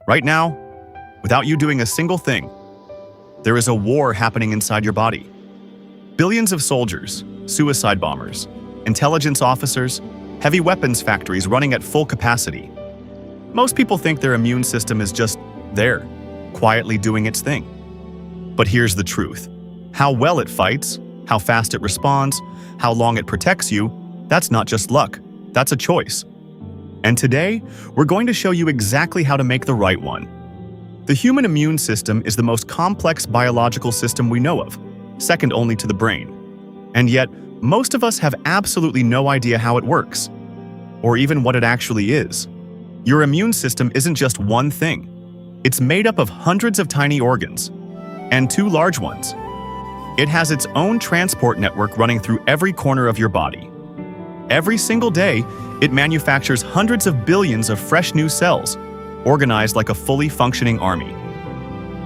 Right now, without you doing a single thing, there is a war happening inside your body. Billions of soldiers, suicide bombers, intelligence officers, heavy weapons factories running at full capacity. Most people think their immune system is just there, quietly doing its thing. But here's the truth. How well it fights, how fast it responds, how long it protects you, that's not just luck, that's a choice. And today, we're going to show you exactly how to make the right one. The human immune system is the most complex biological system we know of, second only to the brain. And yet, most of us have absolutely no idea how it works, or even what it actually is. Your immune system isn't just one thing. It's made up of hundreds of tiny organs, and two large ones. It has its own transport network running through every corner of your body. Every single day, it manufactures hundreds of billions of fresh new cells, organized like a fully functioning army.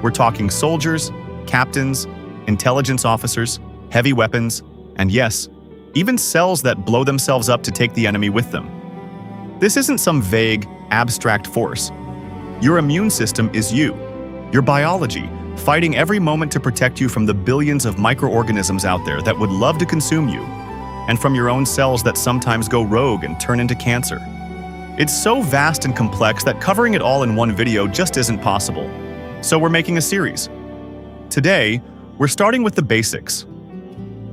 We're talking soldiers, captains, intelligence officers, heavy weapons, and yes, even cells that blow themselves up to take the enemy with them. This isn't some vague, abstract force. Your immune system is you, your biology, fighting every moment to protect you from the billions of microorganisms out there that would love to consume you, and from your own cells that sometimes go rogue and turn into cancer. It's so vast and complex that covering it all in one video just isn't possible. So we're making a series. Today, we're starting with the basics.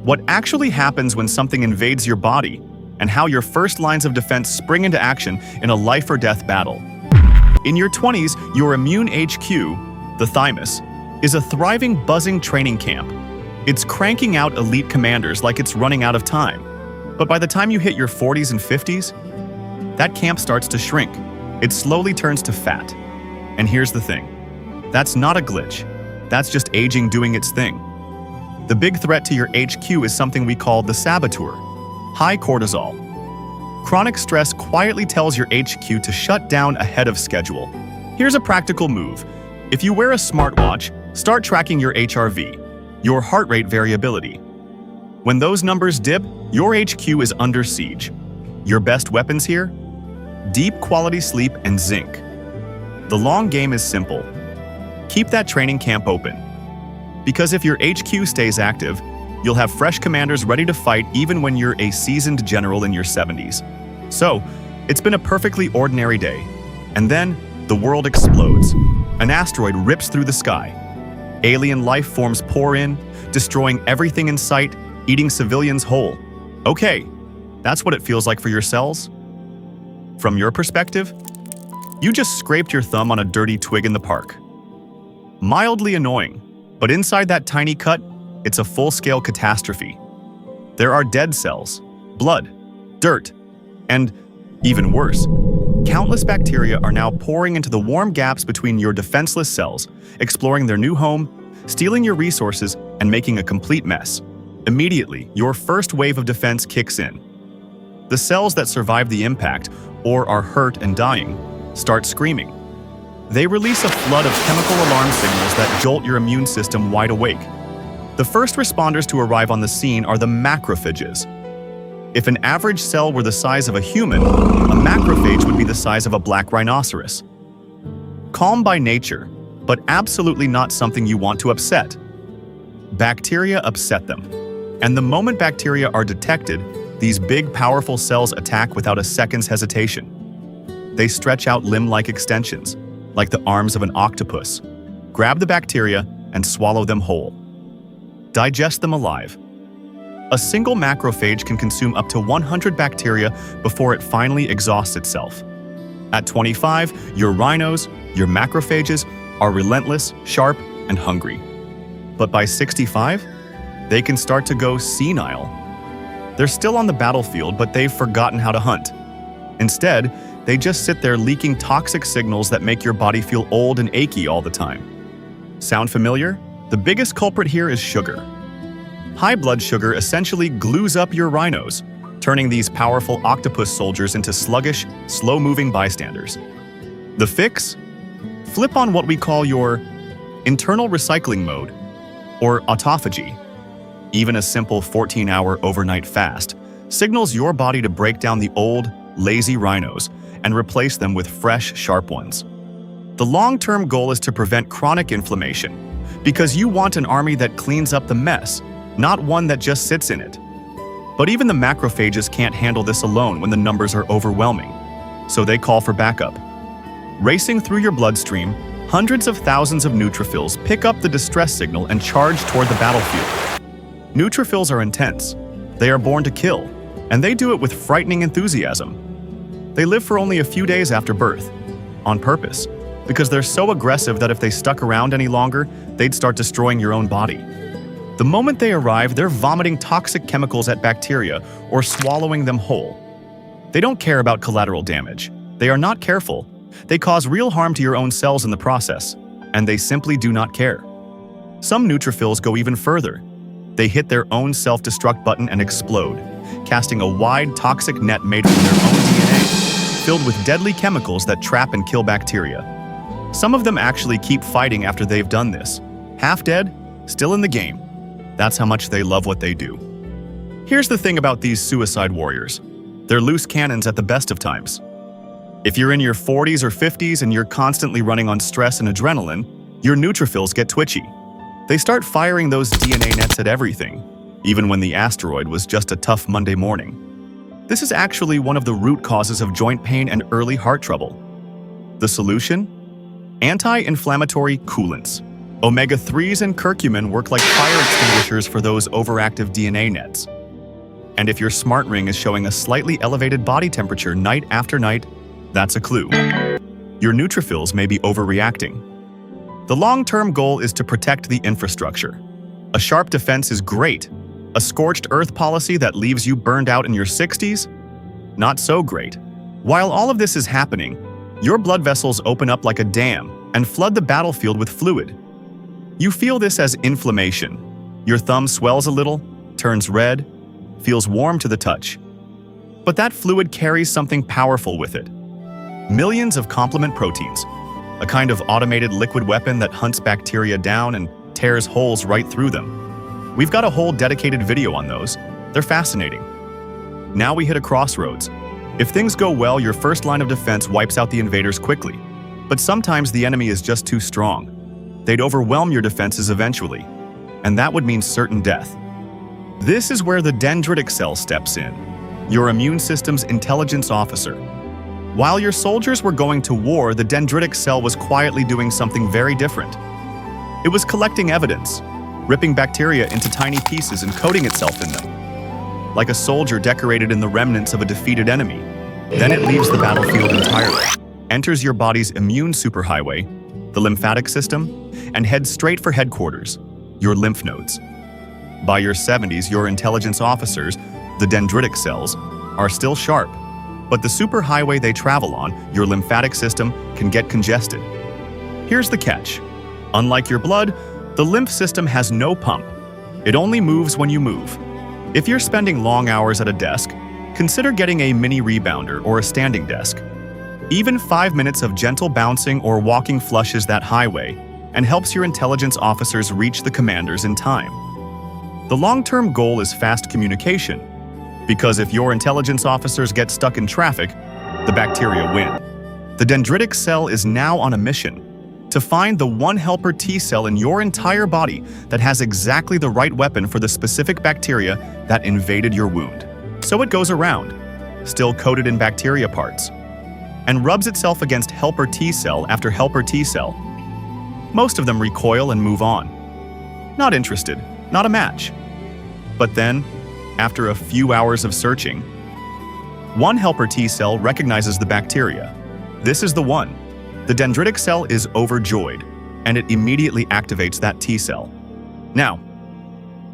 What actually happens when something invades your body, and how your first lines of defense spring into action in a life or death battle. In your 20s, your immune HQ, the thymus, is a thriving, buzzing training camp. It's cranking out elite commanders like it's running out of time. But by the time you hit your 40s and 50s, that camp starts to shrink. It slowly turns to fat. And here's the thing. That's not a glitch. That's just aging doing its thing. The big threat to your HQ is something we call the saboteur, high cortisol. Chronic stress quietly tells your HQ to shut down ahead of schedule. Here's a practical move. If you wear a smartwatch, start tracking your HRV, your heart rate variability. When those numbers dip, your HQ is under siege. Your best weapons here? Deep quality sleep and zinc. The long game is simple. Keep that training camp open. Because if your HQ stays active, you'll have fresh commanders ready to fight even when you're a seasoned general in your 70s. So, it's been a perfectly ordinary day. And then, the world explodes. An asteroid rips through the sky. Alien life forms pour in, destroying everything in sight, eating civilians whole. Okay, that's what it feels like for your cells. From your perspective, you just scraped your thumb on a dirty twig in the park. Mildly annoying, but inside that tiny cut, it's a full-scale catastrophe. There are dead cells, blood, dirt, and, even worse, countless bacteria are now pouring into the warm gaps between your defenseless cells, exploring their new home, stealing your resources, and making a complete mess. Immediately, your first wave of defense kicks in. The cells that survive the impact, or are hurt and dying, start screaming. They release a flood of chemical alarm signals that jolt your immune system wide awake. The first responders to arrive on the scene are the macrophages. If an average cell were the size of a human, a macrophage would be the size of a black rhinoceros. Calm by nature, but absolutely not something you want to upset. Bacteria upset them. And the moment bacteria are detected, these big, powerful cells attack without a second's hesitation. They stretch out limb-like extensions, like the arms of an octopus, grab the bacteria, and swallow them whole. Digest them alive. A single macrophage can consume up to 100 bacteria before it finally exhausts itself. At 25, your rhinos, your macrophages, are relentless, sharp, and hungry. But by 65, they can start to go senile. They're still on the battlefield, but they've forgotten how to hunt. Instead, they just sit there leaking toxic signals that make your body feel old and achy all the time. Sound familiar? The biggest culprit here is sugar. High blood sugar essentially glues up your rhinos, turning these powerful octopus soldiers into sluggish, slow-moving bystanders. The fix? Flip on what we call your internal recycling mode, or autophagy. Even a simple 14-hour overnight fast signals your body to break down the old, lazy rhinos and replace them with fresh, sharp ones. The long-term goal is to prevent chronic inflammation, because you want an army that cleans up the mess, not one that just sits in it. But even the macrophages can't handle this alone when the numbers are overwhelming, so they call for backup. Racing through your bloodstream, hundreds of thousands of neutrophils pick up the distress signal and charge toward the battlefield. Neutrophils are intense. They are born to kill, and they do it with frightening enthusiasm. They live for only a few days after birth, on purpose, because they're so aggressive that if they stuck around any longer, they'd start destroying your own body. The moment they arrive, they're vomiting toxic chemicals at bacteria or swallowing them whole. They don't care about collateral damage. They are not careful. They cause real harm to your own cells in the process, and they simply do not care. Some neutrophils go even further. They hit their own self-destruct button and explode, casting a wide toxic net made from their own DNA, filled with deadly chemicals that trap and kill bacteria. Some of them actually keep fighting after they've done this. Half dead, still in the game. That's how much they love what they do. Here's the thing about these suicide warriors. They're loose cannons at the best of times. If you're in your 40s or 50s and you're constantly running on stress and adrenaline, your neutrophils get twitchy. They start firing those DNA nets at everything, even when the asteroid was just a tough Monday morning. This is actually one of the root causes of joint pain and early heart trouble. The solution? Anti-inflammatory coolants. Omega-3s and curcumin work like fire extinguishers for those overactive DNA nets. And if your smart ring is showing a slightly elevated body temperature night after night, that's a clue. Your neutrophils may be overreacting. The long-term goal is to protect the infrastructure. A sharp defense is great. A scorched earth policy that leaves you burned out in your 60s? Not so great. While all of this is happening, your blood vessels open up like a dam and flood the battlefield with fluid. You feel this as inflammation. Your thumb swells a little, turns red, feels warm to the touch. But that fluid carries something powerful with it. Millions of complement proteins, a kind of automated liquid weapon that hunts bacteria down and tears holes right through them. We've got a whole dedicated video on those. They're fascinating. Now we hit a crossroads. If things go well, your first line of defense wipes out the invaders quickly. But sometimes the enemy is just too strong. They'd overwhelm your defenses eventually, and that would mean certain death. This is where the dendritic cell steps in, your immune system's intelligence officer. While your soldiers were going to war, the dendritic cell was quietly doing something very different. It was collecting evidence, ripping bacteria into tiny pieces and coating itself in them. Like a soldier decorated in the remnants of a defeated enemy. Then it leaves the battlefield entirely, enters your body's immune superhighway, the lymphatic system, and heads straight for headquarters, your lymph nodes. By your 70s, your intelligence officers, the dendritic cells, are still sharp, but the superhighway they travel on, your lymphatic system, can get congested. Here's the catch. Unlike your blood, the lymph system has no pump. It only moves when you move. If you're spending long hours at a desk, consider getting a mini rebounder or a standing desk. Even 5 minutes of gentle bouncing or walking flushes that highway and helps your intelligence officers reach the commanders in time. The long-term goal is fast communication, because if your intelligence officers get stuck in traffic, the bacteria win. The dendritic cell is now on a mission to find the one helper T cell in your entire body that has exactly the right weapon for the specific bacteria that invaded your wound. So it goes around, still coated in bacteria parts, and rubs itself against helper T cell after helper T cell. Most of them recoil and move on. Not interested, not a match. But then, after a few hours of searching, one helper T cell recognizes the bacteria. This is the one. The dendritic cell is overjoyed, and it immediately activates that T cell. Now,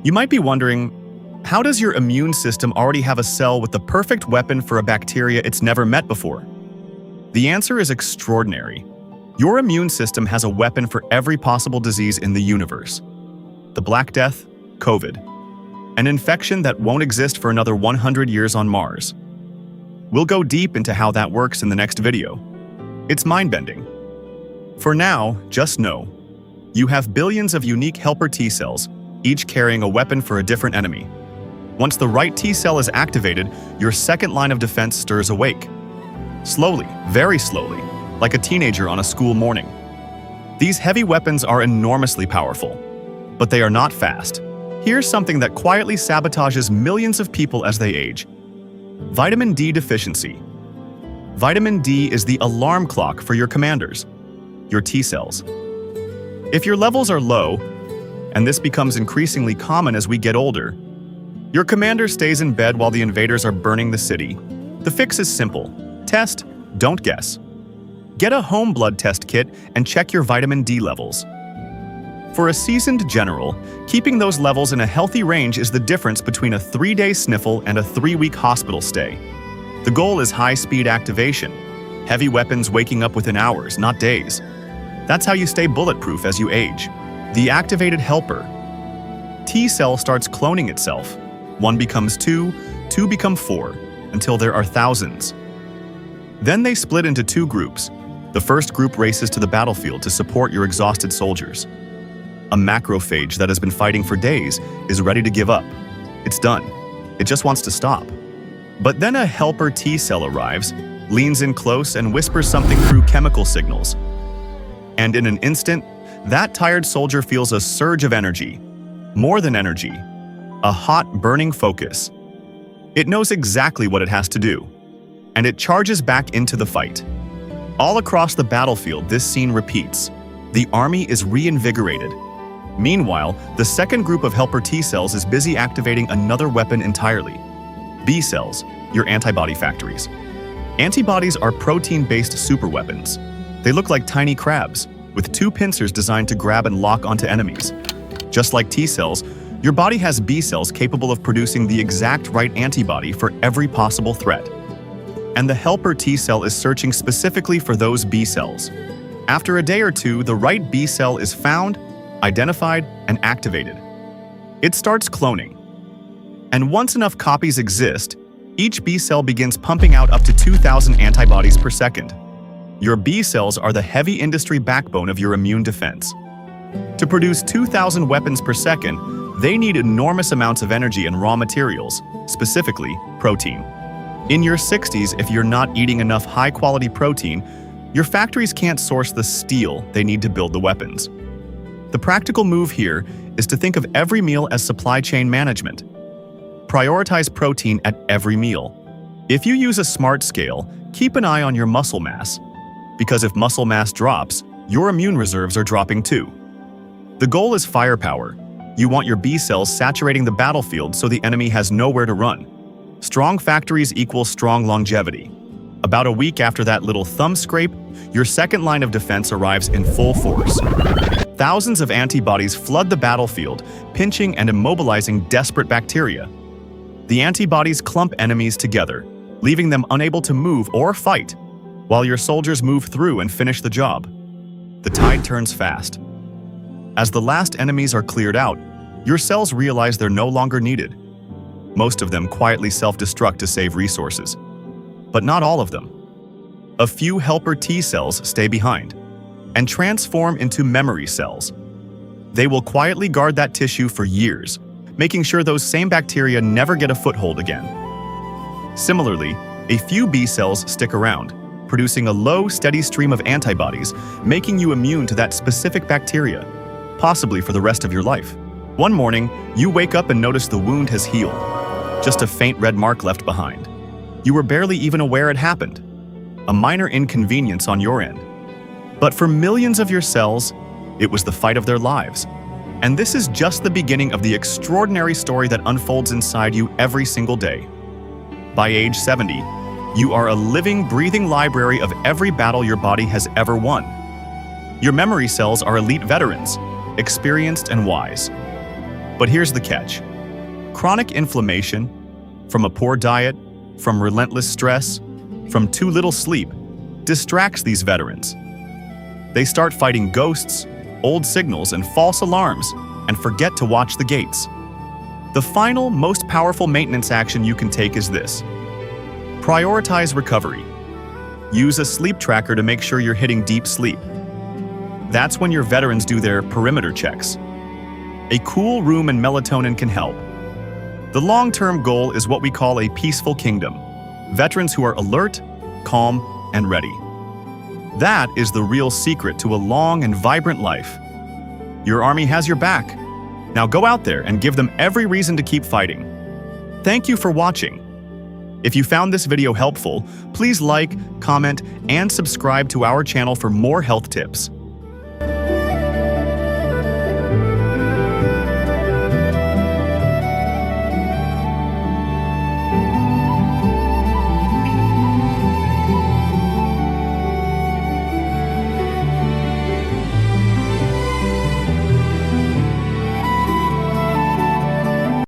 you might be wondering, how does your immune system already have a cell with the perfect weapon for a bacteria it's never met before? The answer is extraordinary. Your immune system has a weapon for every possible disease in the universe. The Black Death, COVID. An infection that won't exist for another 100 years on Mars. We'll go deep into how that works in the next video. It's mind-bending. For now, just know, you have billions of unique helper T cells, each carrying a weapon for a different enemy. Once the right T cell is activated, your second line of defense stirs awake. Slowly, very slowly, like a teenager on a school morning. These heavy weapons are enormously powerful, but they are not fast. Here's something that quietly sabotages millions of people as they age. Vitamin D deficiency. Vitamin D is the alarm clock for your commanders, your T cells. If your levels are low, and this becomes increasingly common as we get older, your commander stays in bed while the invaders are burning the city. The fix is simple. Test, don't guess. Get a home blood test kit and check your vitamin D levels. For a seasoned general, keeping those levels in a healthy range is the difference between a 3-day sniffle and a 3-week hospital stay. The goal is high-speed activation, heavy weapons waking up within hours, not days. That's how you stay bulletproof as you age. The activated helper. T cell starts cloning itself. 1 becomes 2, 2 become 4, until there are thousands. Then they split into 2 groups. The first group races to the battlefield to support your exhausted soldiers. A macrophage that has been fighting for days is ready to give up. It's done. It just wants to stop. But then a helper T cell arrives, leans in close and whispers something through chemical signals. And in an instant, that tired soldier feels a surge of energy. More than energy, a hot, burning focus. It knows exactly what it has to do, and it charges back into the fight. All across the battlefield, this scene repeats. The army is reinvigorated. Meanwhile, the second group of helper T cells is busy activating another weapon entirely. B cells, your antibody factories. Antibodies are protein-based superweapons. They look like tiny crabs, with 2 pincers designed to grab and lock onto enemies. Just like T cells, your body has B cells capable of producing the exact right antibody for every possible threat. And the helper T cell is searching specifically for those B cells. After a day or 2, the right B cell is found, identified, and activated. It starts cloning. And once enough copies exist, each B cell begins pumping out up to 2,000 antibodies per second. Your B cells are the heavy industry backbone of your immune defense. To produce 2,000 weapons per second, they need enormous amounts of energy and raw materials, specifically protein. In your 60s, if you're not eating enough high-quality protein, your factories can't source the steel they need to build the weapons. The practical move here is to think of every meal as supply chain management. Prioritize protein at every meal. If you use a smart scale, keep an eye on your muscle mass, because if muscle mass drops, your immune reserves are dropping too. The goal is firepower. You want your B cells saturating the battlefield so the enemy has nowhere to run. Strong factories equal strong longevity. About a week after that little thumb scrape, your second line of defense arrives in full force. Thousands of antibodies flood the battlefield, pinching and immobilizing desperate bacteria. The antibodies clump enemies together, leaving them unable to move or fight, while your soldiers move through and finish the job. The tide turns fast. As the last enemies are cleared out, your cells realize they're no longer needed. Most of them quietly self-destruct to save resources. But not all of them. A few helper T cells stay behind and transform into memory cells. They will quietly guard that tissue for years, making sure those same bacteria never get a foothold again. Similarly, a few B cells stick around, producing a low, steady stream of antibodies, making you immune to that specific bacteria, possibly for the rest of your life. One morning, you wake up and notice the wound has healed, just a faint red mark left behind. You were barely even aware it happened. A minor inconvenience on your end. But for millions of your cells, it was the fight of their lives. And this is just the beginning of the extraordinary story that unfolds inside you every single day. By age 70, you are a living, breathing library of every battle your body has ever won. Your memory cells are elite veterans, experienced and wise. But here's the catch. Chronic inflammation, from a poor diet, from relentless stress, from too little sleep, distracts these veterans. They start fighting ghosts, old signals, and false alarms, and forget to watch the gates. The final, most powerful maintenance action you can take is this. Prioritize recovery. Use a sleep tracker to make sure you're hitting deep sleep. That's when your veterans do their perimeter checks. A cool room and melatonin can help. The long-term goal is what we call a peaceful kingdom. Veterans who are alert, calm, and ready. That is the real secret to a long and vibrant life. Your army has your back. Now go out there and give them every reason to keep fighting. Thank you for watching. If you found this video helpful, please like, comment, and subscribe to our channel for more health tips.